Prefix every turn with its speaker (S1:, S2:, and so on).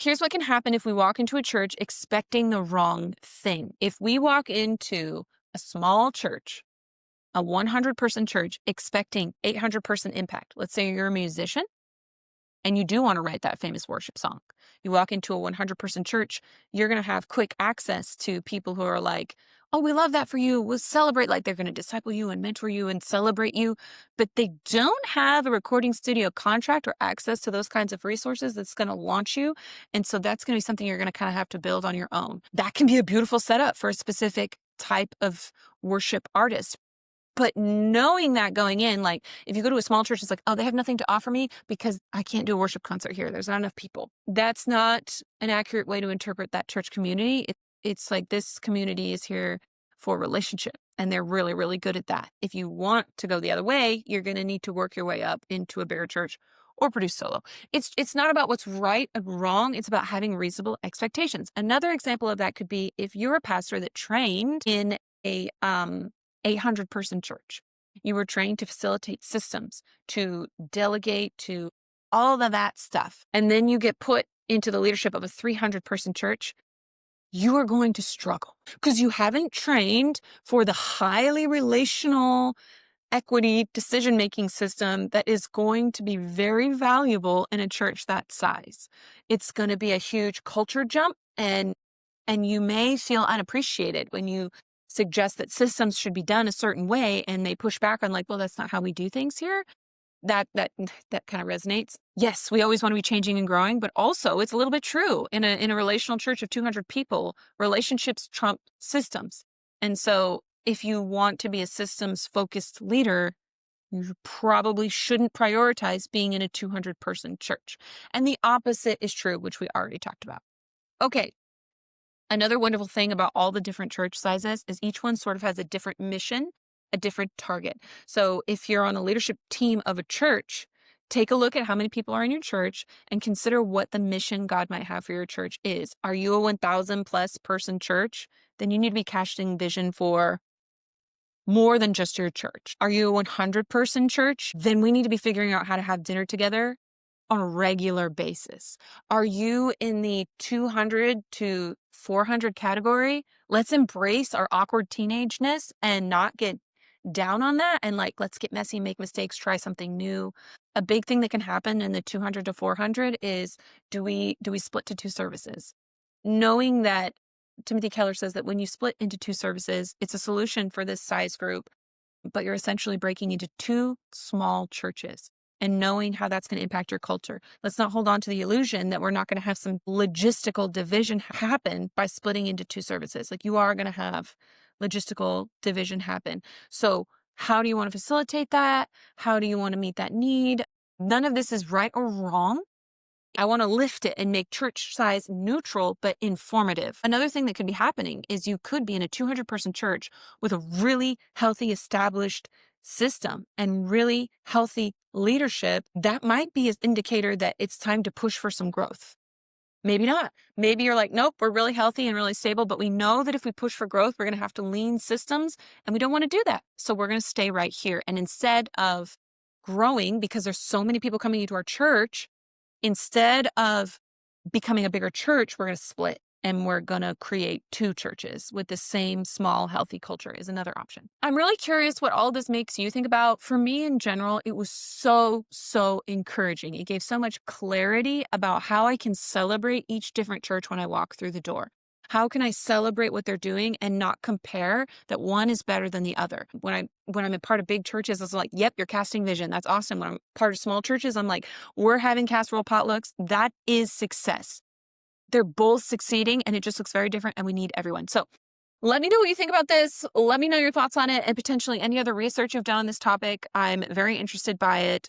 S1: Here's what can happen if we walk into a church expecting the wrong thing. If we walk into a small church, a 100-person church, expecting 800-person impact, let's say you're a musician and you do want to write that famous worship song. You walk into a 100-person church, you're going to have quick access to people who are like, oh, we love that for you. We'll celebrate, like they're going to disciple you and mentor you and celebrate you. But they don't have a recording studio contract or access to those kinds of resources that's going to launch you. And so that's going to be something you're going to kind of have to build on your own. That can be a beautiful setup for a specific type of worship artist. But knowing that going in, like if you go to a small church, it's like, oh, they have nothing to offer me because I can't do a worship concert here. There's not enough people. That's not an accurate way to interpret that church community. It's like this community is here for relationship, and they're really, really good at that. If you want to go the other way, you're going to need to work your way up into a bigger church or produce solo. It's not about what's right and wrong. It's about having reasonable expectations. Another example of that could be if you're a pastor that trained in a 800-person church. You were trained to facilitate systems, to delegate, to all of that stuff. And then you get put into the leadership of a 300-person church. You are going to struggle because you haven't trained for the highly relational equity decision-making system that is going to be very valuable in a church that size. It's going to be a huge culture jump, and you may feel unappreciated when you suggest that systems should be done a certain way and they push back on like, well, that's not how we do things here. That kind of resonates. Yes, we always want to be changing and growing, but also it's a little bit true in a relational church of 200 people, relationships trump systems. And so if you want to be a systems focused leader, you probably shouldn't prioritize being in a 200-person church. And the opposite is true, which we already talked about. Okay. Another wonderful thing about all the different church sizes is each one sort of has a different mission, a different target. So if you're on a leadership team of a church, take a look at how many people are in your church and consider what the mission God might have for your church is. Are you a 1,000 plus person church? Then you need to be casting vision for more than just your church. Are you a 100-person church? Then we need to be figuring out how to have dinner together on a regular basis. Are you in the 200 to 400 category? Let's embrace our awkward teenageness and not get down on that. And like, let's get messy, make mistakes, try something new. A big thing that can happen in the 200 to 400 is do we split to two services? Knowing that Timothy Keller says that when you split into two services, it's a solution for this size group, but you're essentially breaking into two small churches. And knowing how that's going to impact your culture. Let's not hold on to the illusion that we're not going to have some logistical division happen by splitting into two services. Like you are going to have logistical division happen. So how do you want to facilitate that? How do you want to meet that need? None of this is right or wrong. I want to lift it and make church size neutral, but informative. Another thing that could be happening is you could be in a 200-person church with a really healthy, established system and really healthy leadership. That might be an indicator that it's time to push for some growth. Maybe not. Maybe you're like, nope, we're really healthy and really stable, but we know that if we push for growth, we're going to have to lean systems, and we don't want to do that. So we're going to stay right here. And instead of growing, because there's so many people coming into our church, instead of becoming a bigger church, we're going to split and we're going to create two churches with the same small, healthy culture is another option. I'm really curious what all this makes you think about. For me in general, it was so encouraging. It gave so much clarity about how I can celebrate each different church when I walk through the door. How can I celebrate what they're doing and not compare that one is better than the other? When I'm a part of big churches, it's like, yep, you're casting vision. That's awesome. When I'm part of small churches, I'm like, we're having casserole potlucks. That is success. They're both succeeding and it just looks very different and we need everyone. So let me know what you think about this. Let me know your thoughts on it and potentially any other research you've done on this topic. I'm very interested by it.